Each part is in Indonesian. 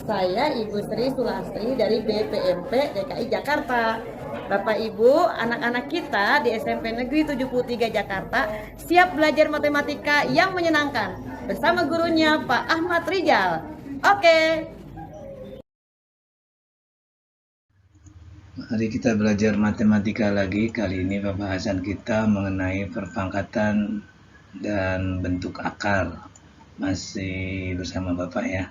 Saya Ibu Sri Sulastri dari BPMP DKI Jakarta. Bapak Ibu, anak-anak kita di SMP Negeri 73 Jakarta siap belajar matematika yang menyenangkan bersama gurunya Pak Ahmad Rijal. Oke. Mari kita belajar matematika lagi. Kali ini pembahasan kita mengenai perpangkatan dan bentuk akar. Masih bersama Bapak ya.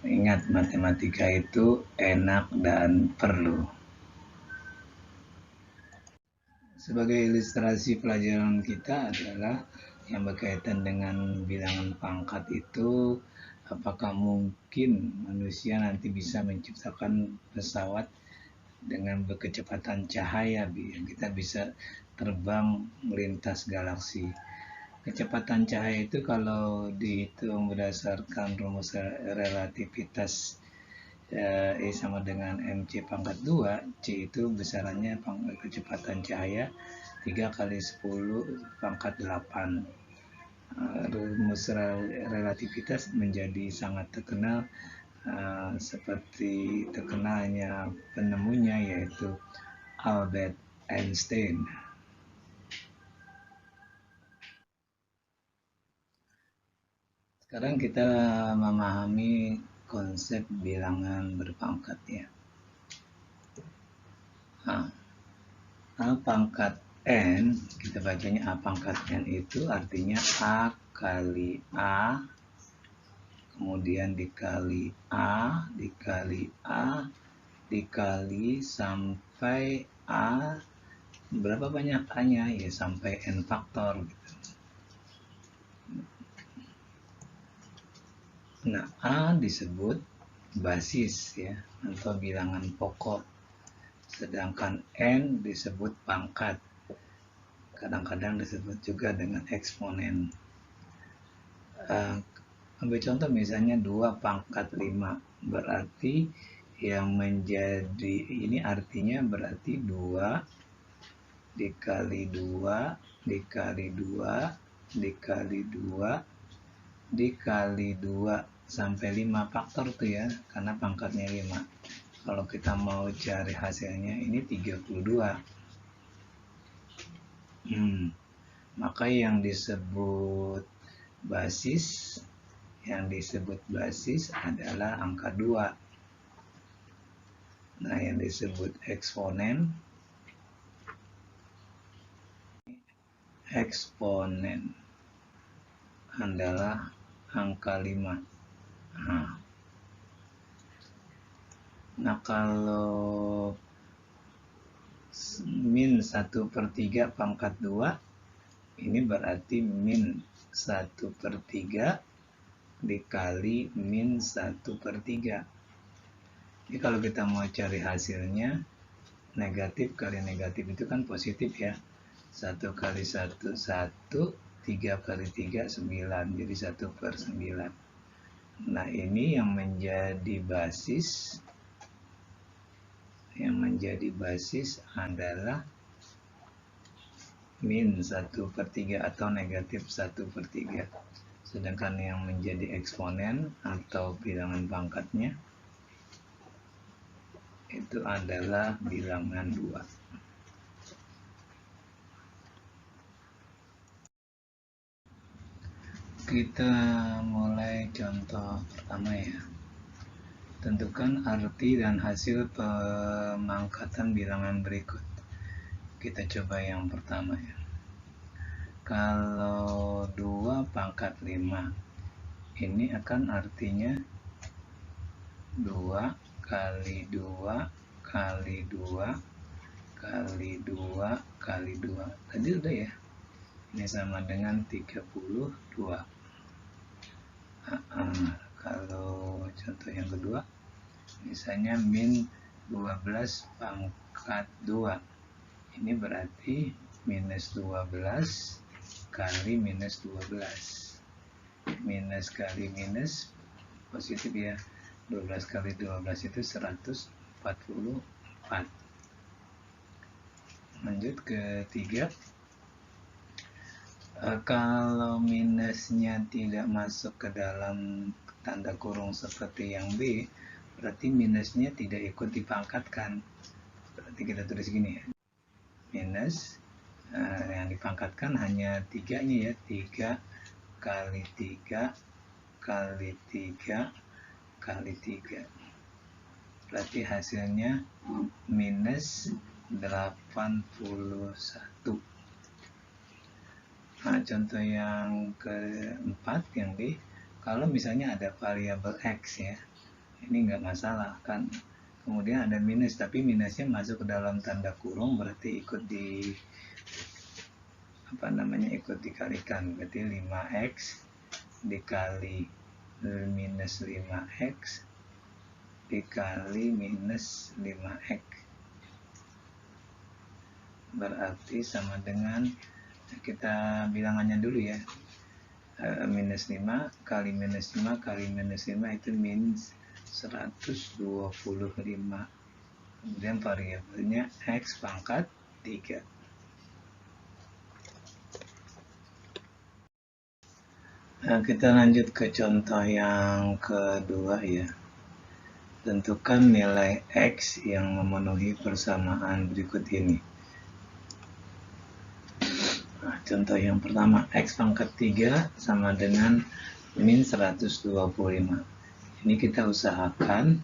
Ingat, matematika itu enak dan perlu. Sebagai ilustrasi pelajaran kita adalah yang berkaitan dengan bilangan pangkat itu, apakah mungkin manusia nanti bisa menciptakan pesawat dengan berkecepatan cahaya, kita bisa terbang melintas galaksi. Kecepatan cahaya itu kalau dihitung berdasarkan rumus relativitas E sama dengan MC pangkat 2, C itu besarannya kecepatan cahaya 3 kali 10 pangkat 8. Rumus relativitas menjadi sangat terkenal, seperti terkenalnya penemunya yaitu Albert Einstein. Sekarang kita memahami konsep bilangan berpangkat ya. A pangkat N, kita bacanya A pangkat N itu artinya A kali A, kemudian dikali A, dikali A, dikali sampai A, berapa banyak A-nya? Ya sampai N faktor gitu. Nah, A disebut basis ya, atau bilangan pokok. Sedangkan N disebut pangkat. Kadang-kadang disebut juga dengan eksponen. Ambil contoh misalnya 2 pangkat 5. Berarti yang menjadi, ini artinya berarti 2 dikali 2 dikali 2 dikali 2 dikali 2 sampai 5 faktor tuh ya, karena pangkatnya 5. Kalau kita mau cari hasilnya ini 32. Maka yang disebut basis adalah angka 2. Nah, yang disebut eksponen adalah angka 5. Nah, kalau min 1/3 pangkat 2, ini berarti min 1/3 dikali min 1/3. Jadi kalau kita mau cari hasilnya, negatif kali negatif itu kan positif ya. 1 kali 1, 1, 3 kali 3, 9, jadi 1/9. Nah, ini yang menjadi basis adalah min 1/3 atau negatif 1/3. Sedangkan yang menjadi eksponen atau bilangan pangkatnya itu adalah bilangan 2. Kita mulai contoh pertama ya. Tentukan arti dan hasil pemangkatan bilangan berikut. Kita coba yang pertama ya. Kalau 2 pangkat 5, ini akan artinya 2 kali 2 kali 2 kali 2 kali 2. Tadi udah ya. Ini sama dengan 32. Kalau contoh yang kedua, misalnya min 12 pangkat 2. Ini berarti minus 12 kali minus 12. Minus kali minus positif ya. 12 kali 12 itu 144. Lanjut ke 3. Kalau minusnya tidak masuk ke dalam tanda kurung seperti yang B, berarti minusnya tidak ikut dipangkatkan. Berarti kita tulis gini ya, minus yang dipangkatkan hanya 3-nya ya, 3 kali 3 kali 3 kali 3. Berarti hasilnya minus 81. Nah, contoh yang keempat, yang D, kalau misalnya ada variabel X ya, ini nggak masalah kan. Kemudian ada minus, tapi minusnya masuk ke dalam tanda kurung, berarti ikut ikut dikalikan. Berarti 5X dikali minus 5X dikali minus 5X. Berarti sama dengan, kita bilangannya dulu ya, minus 5 kali minus 5 kali minus 5 itu minus 125. Kemudian variabelnya X pangkat 3. Nah, kita lanjut ke contoh yang kedua ya. Tentukan nilai X yang memenuhi persamaan berikut ini. Nah, contoh yang pertama, X pangkat 3 sama dengan min 125. Ini kita usahakan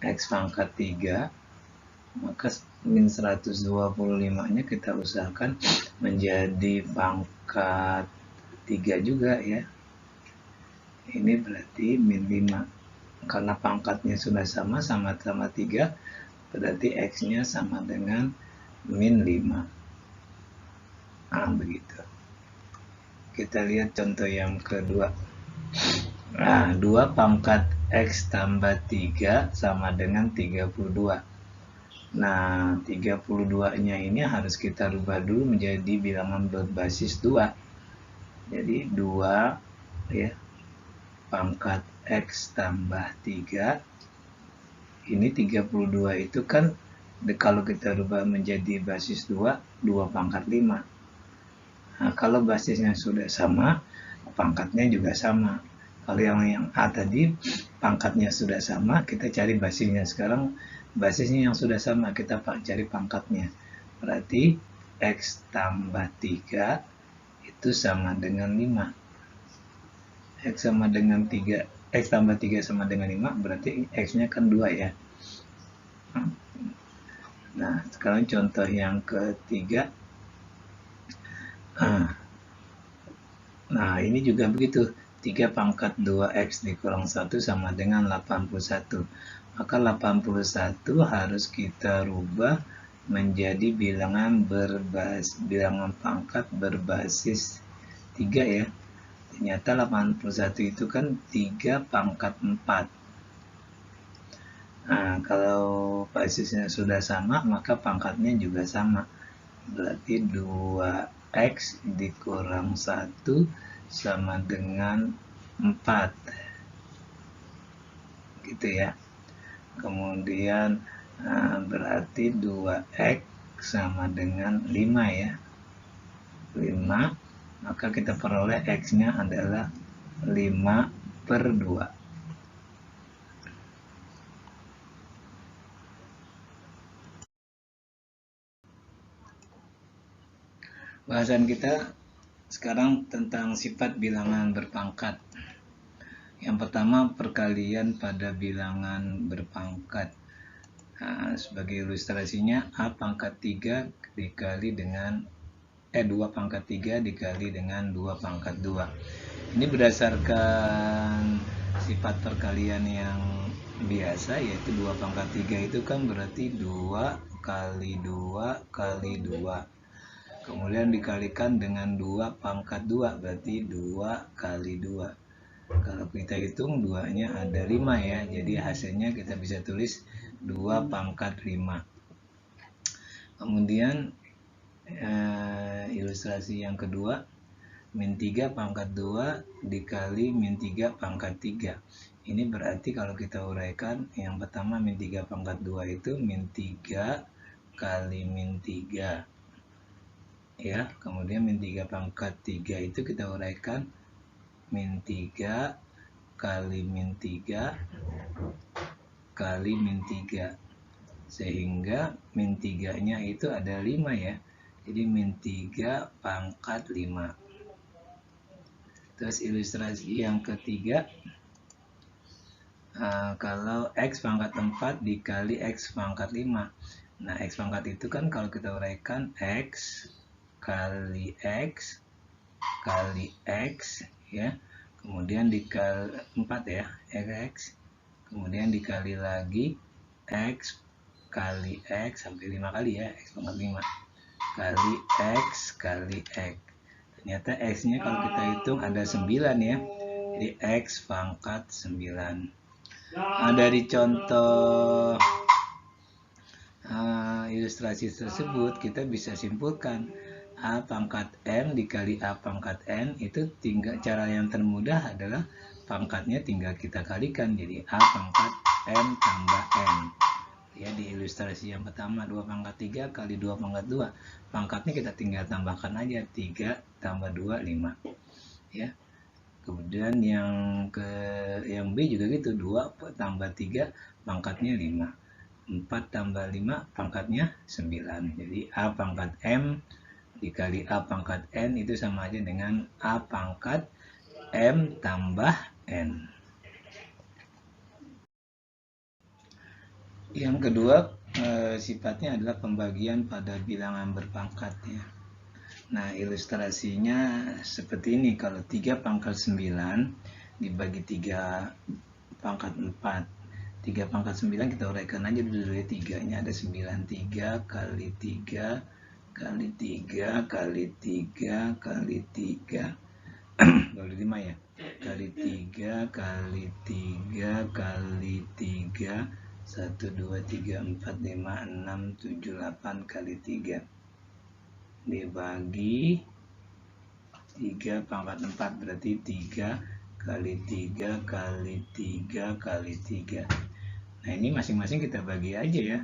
X pangkat 3, maka min 125-nya kita usahakan menjadi pangkat 3 juga ya. Ini berarti min 5. Karena pangkatnya sudah sama-sama 3, berarti X-nya sama dengan min 5. Nah, begitu. Kita lihat contoh yang kedua. Nah, 2 pangkat X tambah 3 sama dengan 32. Nah, 32-nya ini harus kita rubah dulu menjadi bilangan berbasis 2. Jadi 2 ya, pangkat X tambah 3, ini 32 itu kan kalau kita rubah menjadi basis 2, 2 pangkat 5. Nah, kalau basisnya sudah sama, pangkatnya juga sama. Kalau yang A tadi pangkatnya sudah sama, kita cari basisnya. Sekarang basisnya yang sudah sama, kita cari pangkatnya. Berarti X tambah 3 itu sama dengan 5. X sama dengan 3, X tambah 3 sama dengan 5, berarti X-nya kan 2 ya. Nah, sekarang contoh yang ketiga. Nah, ini juga begitu. 3 pangkat 2X dikurang 1 sama dengan 81. Maka 81 harus kita rubah menjadi bilangan pangkat berbasis 3 ya. Ternyata 81 itu kan 3 pangkat 4. Nah, kalau basisnya sudah sama, maka pangkatnya juga sama. Berarti 2X dikurang 1 sama dengan 4. Gitu ya. Kemudian berarti 2X sama dengan 5 ya. 5. Maka kita peroleh X-nya adalah 5/2. Bahasan kita sekarang tentang sifat bilangan berpangkat. Yang pertama, perkalian pada bilangan berpangkat. Nah, sebagai ilustrasinya, A pangkat 3 dikali dengan 2 pangkat 3 dikali dengan 2 pangkat 2. Ini berdasarkan sifat perkalian yang biasa, yaitu 2 pangkat 3 itu kan berarti 2 kali 2 kali 2. Kemudian dikalikan dengan 2 pangkat 2, berarti 2 kali 2. Kalau kita hitung 2-nya ada 5 ya, jadi hasilnya kita bisa tulis 2 pangkat 5. Kemudian ilustrasi yang kedua, min 3 pangkat 2 dikali min 3 pangkat 3. Ini berarti kalau kita uraikan, yang pertama min 3 pangkat 2 itu min 3 kali min 3. ya. Kemudian min 3 pangkat 3 itu kita uraikan min 3 kali min 3 kali min 3, sehingga min 3 nya itu ada 5 ya, jadi min 3 pangkat 5. Terus ilustrasi yang ketiga, kalau X pangkat 4 dikali X pangkat 5. Nah, X pangkat itu kan kalau kita uraikan X kali X kali X ya, kemudian dikali 4 ya, X, kemudian dikali lagi X kali X sampai 5 kali ya, X pangkat 5 kali X kali X. Ternyata X nya kalau kita hitung ada 9 ya, jadi X pangkat 9. Nah, dari contoh ilustrasi tersebut kita bisa simpulkan A pangkat M dikali A pangkat N itu tinggal, cara yang termudah adalah pangkatnya tinggal kita kalikan, jadi A pangkat M tambah N. Ya, di ilustrasi yang pertama 2 pangkat 3 kali 2 pangkat 2, pangkatnya kita tinggal tambahkan aja, 3 tambah 2 5 ya. Kemudian yang B juga gitu, 2 tambah 3 pangkatnya 5, 4 tambah 5 pangkatnya 9. Jadi A pangkat M dikali A pangkat N itu sama aja dengan A pangkat M tambah N. Yang kedua sifatnya adalah pembagian pada bilangan berpangkat ya. Nah, ilustrasinya seperti ini. Kalau 3 pangkat 9 dibagi 3 pangkat 4. 3 pangkat 9 kita uraikan aja dulu ya, 3-nya ada 9. 3 kali 3 kali 3 kali 3 kali 3 baru 5 ya. Kali 3 kali 3 kali 3 1, 2, 3, 4, 5, 6, 7, 8 kali 3 dibagi 3 pangkat 4, berarti 3 kali 3 kali 3 kali 3. Nah, ini masing-masing kita bagi aja ya.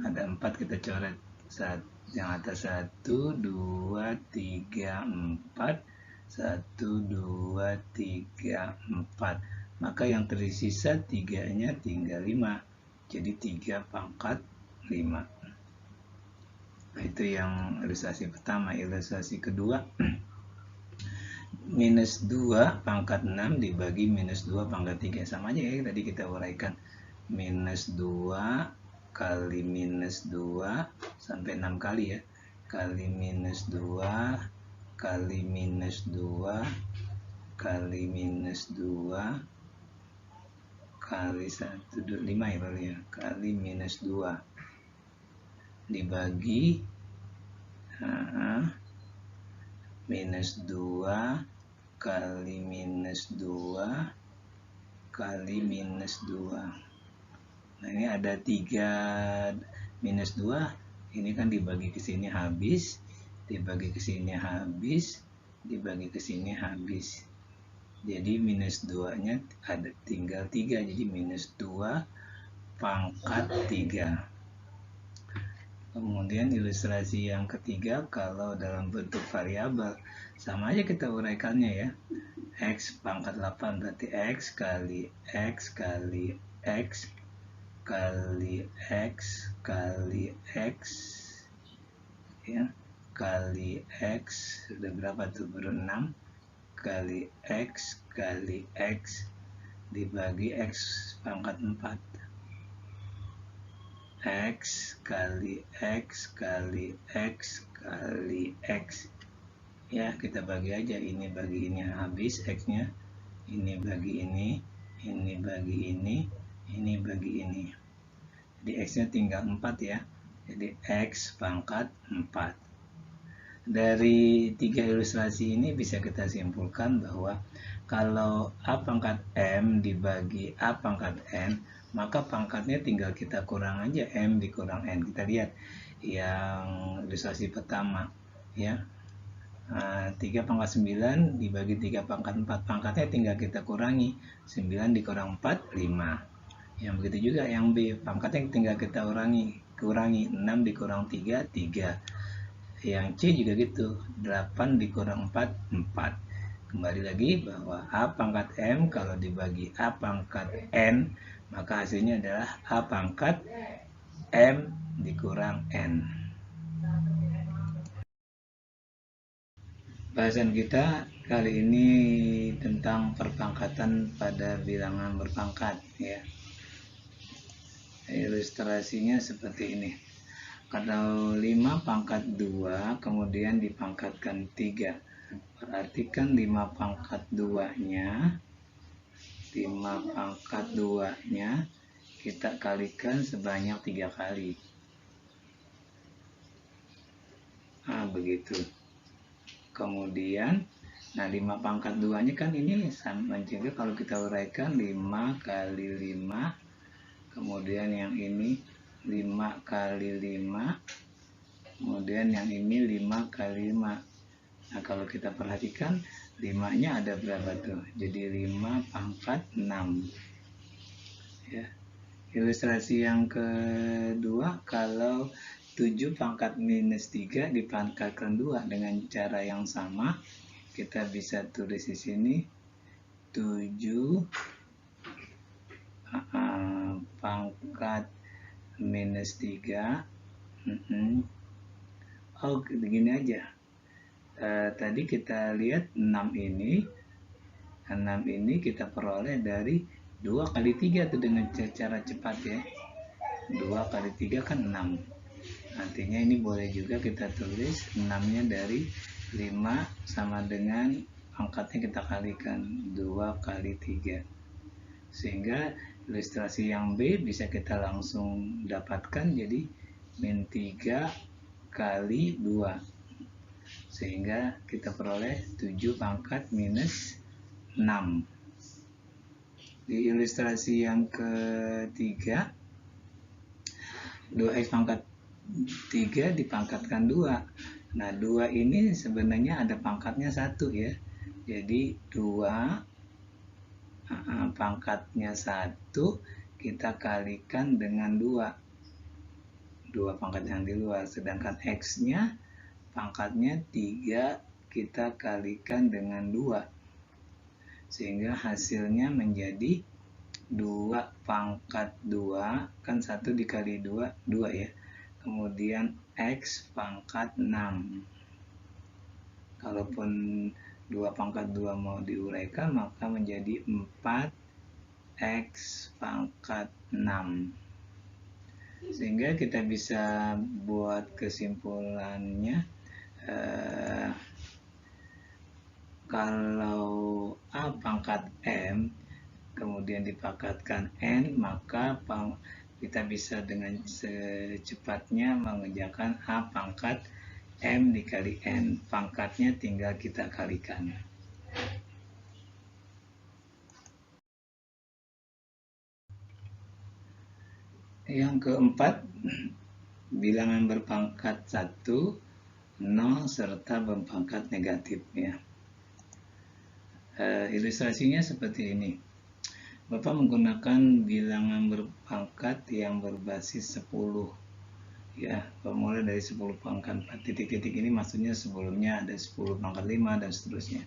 Ada 4 kita coret. Yang atas 1, 2, 3, 4. 1, 2, 3, 4. Maka yang tersisa 3-nya tinggal 5. Jadi 3 pangkat 5. Nah, itu yang ilustrasi pertama. Ilustrasi kedua, minus 2 pangkat 6 dibagi minus 2 pangkat 3. Sama aja ya, tadi kita uraikan. Minus 2 kali minus 2 sampai 6 kali ya. Kali minus 2 kali minus 2 kali minus 2 kali 1, 5 ya baru ya. Kali minus 2 dibagi minus 2 kali minus 2 kali minus 2. Nah, ini ada 3 minus 2, ini kan dibagi ke sini habis, dibagi ke sini habis, dibagi ke sini habis. Jadi minus 2-nya ada tinggal 3, jadi minus 2 pangkat 3. Kemudian ilustrasi yang ketiga, kalau dalam bentuk variabel, sama aja kita uraikannya ya. X pangkat 8 berarti X kali X kali X kali X kali X ya, kali X sudah berapa tuh, baru 6 kali X kali X dibagi X pangkat 4. X kali X kali X kali X ya, kita bagi aja, ini bagi ini habis X nya, ini bagi ini bagi ini bagi ini. Jadi X nya tinggal 4 ya, jadi X pangkat 4. Dari 3 ilustrasi ini bisa kita simpulkan bahwa kalau A pangkat M dibagi A pangkat N, maka pangkatnya tinggal kita kurang aja, M dikurang N. Kita lihat yang ilustrasi pertama ya, 3 pangkat 9 dibagi 3 pangkat 4, pangkatnya tinggal kita kurangi, 9 dikurang 4, 5. Yang begitu juga yang B, pangkatnya tinggal kita kurangi, 6 dikurang 3, 3. Yang C juga gitu, 8 dikurang 4, 4. Kembali lagi bahwa A pangkat M kalau dibagi A pangkat N, maka hasilnya adalah A pangkat M dikurang N. Bahasan kita kali ini tentang perpangkatan pada bilangan berpangkat, ya. Ilustrasinya seperti ini. Kalau 5 pangkat 2 kemudian dipangkatkan 3, berarti kan 5 pangkat 2-nya kita kalikan sebanyak 3 kali. Nah, begitu. Kemudian, nah 5 pangkat 2-nya kan ini sama juga kalau kita uraikan 5 kali 5, kemudian yang ini 5 kali 5, kemudian yang ini 5 kali 5. Nah, kalau kita perhatikan 5-nya ada berapa tuh? Jadi 5 pangkat 6. Ya. Ilustrasi yang kedua, kalau 7 pangkat minus 3 dipangkatkan 2 dengan cara yang sama, kita bisa tulis di sini 7 pangkat minus 3. Oh, begini aja. Tadi kita lihat 6 ini kita peroleh dari 2 kali 3 itu dengan cara cepat, ya. 2 kali 3 kan 6. Artinya ini boleh juga kita tulis 6-nya dari 5 sama dengan pangkatnya kita kalikan 2 kali 3. Sehingga ilustrasi yang B bisa kita langsung dapatkan jadi min 3 kali 2. Sehingga kita peroleh 7 pangkat minus 6. Di ilustrasi yang ketiga, 2x pangkat 3 dipangkatkan 2. Nah, 2 ini sebenarnya ada pangkatnya 1, ya. Jadi 2 pangkatnya 1 kita kalikan dengan 2 pangkat yang di luar, sedangkan x-nya pangkatnya 3 kita kalikan dengan 2, sehingga hasilnya menjadi 2 pangkat 2, kan 1 dikali 2, 2, ya. Kemudian x pangkat 6. Kalaupun 2 pangkat 2 mau diuraikan, maka menjadi 4x pangkat 6. Sehingga kita bisa buat kesimpulannya, kalau A pangkat M kemudian dipangkatkan N, maka kita bisa dengan secepatnya mengerjakan A pangkat M dikali N. Pangkatnya tinggal kita kalikan. Yang keempat, bilangan berpangkat 1, 0, serta berpangkat negatif, ya. Ilustrasinya seperti ini. Bapak menggunakan bilangan berpangkat yang berbasis 10, ya, formula dari 10 pangkat 4. Titik-titik ini maksudnya sebelumnya ada 10 pangkat 5 dan seterusnya.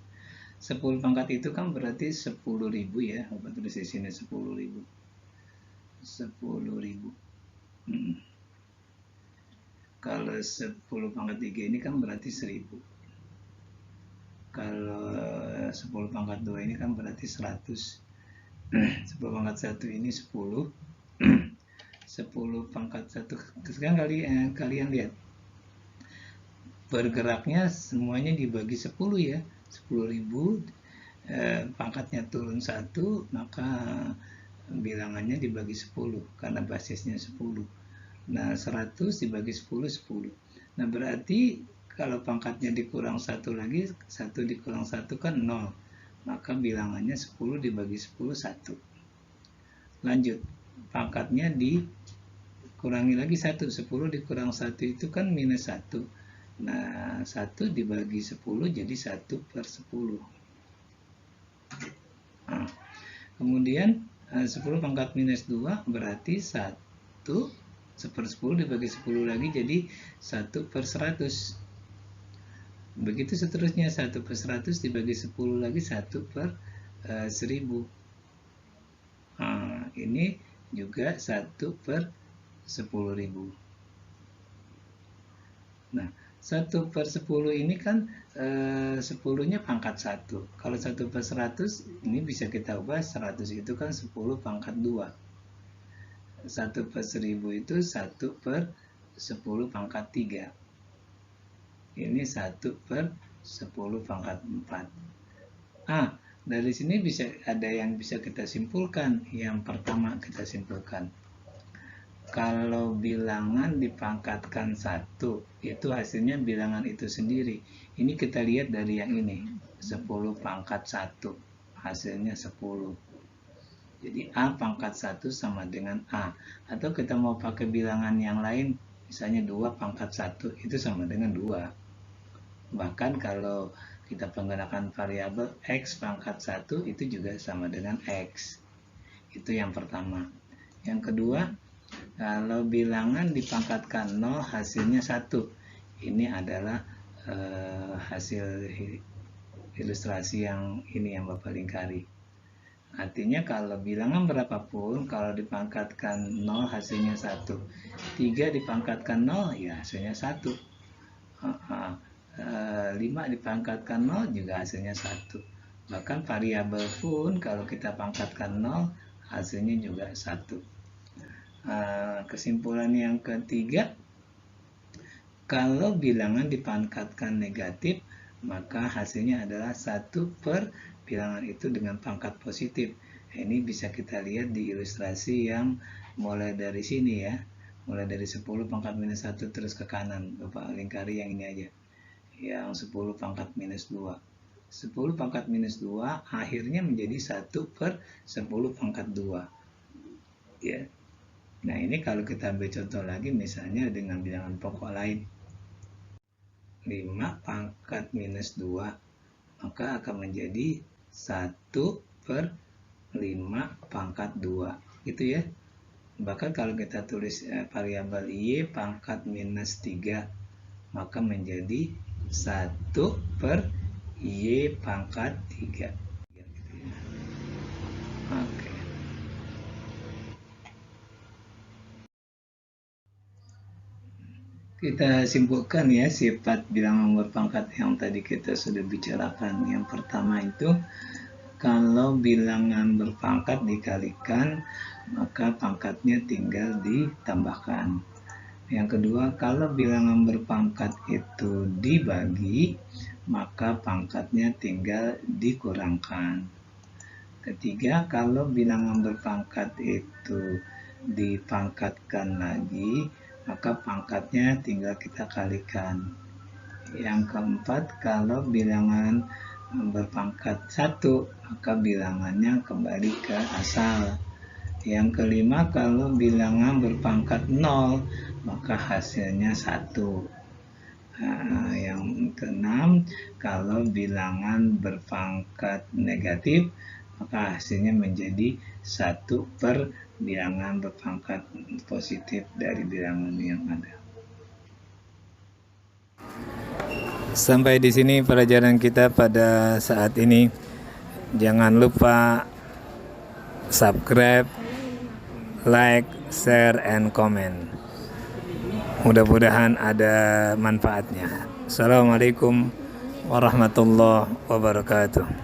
10 pangkat itu kan berarti 10.000, ya. Bapak tulis di sini 10.000. 10.000. Kalau 10 pangkat 3 ini kan berarti 1000. Kalau 10 pangkat 2 ini kan berarti 100. 10 pangkat 1 ini 10. 10 pangkat 1. Sekarang kalian lihat. Bergeraknya semuanya dibagi 10, ya. 10.000, pangkatnya turun 1, maka bilangannya dibagi 10 karena basisnya 10. Nah, 100 dibagi 10, 10. Nah, berarti kalau pangkatnya dikurang 1 lagi, 1 dikurang 1 kan 0. Maka bilangannya 10 dibagi 10, 1. Lanjut, pangkatnya dikurangi lagi 1. 10 dikurang 1 itu kan minus 1. Nah, 1 dibagi 10 jadi 1/10. Nah, kemudian 10 pangkat minus 2 berarti 1/10 dibagi 10 lagi jadi 1/100. Begitu seterusnya, 1 per 100 dibagi 10 lagi 1 per 1000. Nah, ini juga 1 per 10.000. Nah, 1 per 10 ini kan 10-nya pangkat 1. Kalau 1 per 100 ini bisa kita ubah, 100 itu kan 10 pangkat 2. 1 per 1000 itu 1 per 10 pangkat 3. Ini 1 per 10 pangkat 4. Dari sini bisa ada yang bisa kita simpulkan. Yang pertama kita simpulkan, kalau bilangan dipangkatkan 1, itu hasilnya bilangan itu sendiri. Ini kita lihat dari yang ini, 10 pangkat 1, hasilnya 10. Jadi A pangkat 1 sama dengan A. Atau kita mau pakai bilangan yang lain, misalnya 2 pangkat 1, itu sama dengan 2. Bahkan kalau kita menggunakan variabel X pangkat 1, itu juga sama dengan X. Itu yang pertama. Yang kedua, kalau bilangan dipangkatkan 0, hasilnya 1. Ini adalah hasil ilustrasi yang ini yang Bapak lingkari. Artinya kalau bilangan berapapun, kalau dipangkatkan 0, hasilnya 1. 3 dipangkatkan 0, ya hasilnya 1. 5 dipangkatkan 0, juga hasilnya 1. Bahkan variabel pun kalau kita pangkatkan 0, hasilnya juga 1. Kesimpulan yang ketiga, kalau bilangan dipangkatkan negatif, maka hasilnya adalah 1 per bilangan itu dengan pangkat positif. Ini bisa kita lihat di ilustrasi yang mulai dari sini ya. Mulai dari 10 pangkat minus 1 terus ke kanan. Bapak lingkari yang ini aja. Yang 10 pangkat minus 2. 10 pangkat minus 2 akhirnya menjadi 1 per 10 pangkat 2. Ya. Nah, ini kalau kita ambil contoh lagi, misalnya dengan bilangan pokok lain. 5 pangkat minus 2, maka akan menjadi 1 per 5 pangkat 2. Gitu ya. Bahkan kalau kita tulis variabel Y pangkat minus 3, maka menjadi 1 per Y pangkat 3. Oke. Kita simpulkan ya sifat bilangan berpangkat yang tadi kita sudah bicarakan. Yang pertama itu, kalau bilangan berpangkat dikalikan, maka pangkatnya tinggal ditambahkan. Yang kedua, kalau bilangan berpangkat itu dibagi, maka pangkatnya tinggal dikurangkan. Ketiga, kalau bilangan berpangkat itu dipangkatkan lagi, maka pangkatnya tinggal kita kalikan. Yang keempat, kalau bilangan berpangkat 1, maka bilangannya kembali ke asal. Yang kelima, kalau bilangan berpangkat 0, maka hasilnya 1. Yang keenam, kalau bilangan berpangkat negatif, maka hasilnya menjadi 1 per bilangan berpangkat positif dari bilangan yang ada. Sampai di sini pelajaran kita pada saat ini. Jangan lupa subscribe, like, share, and comment. Mudah-mudahan ada manfaatnya. Assalamualaikum warahmatullahi wabarakatuh.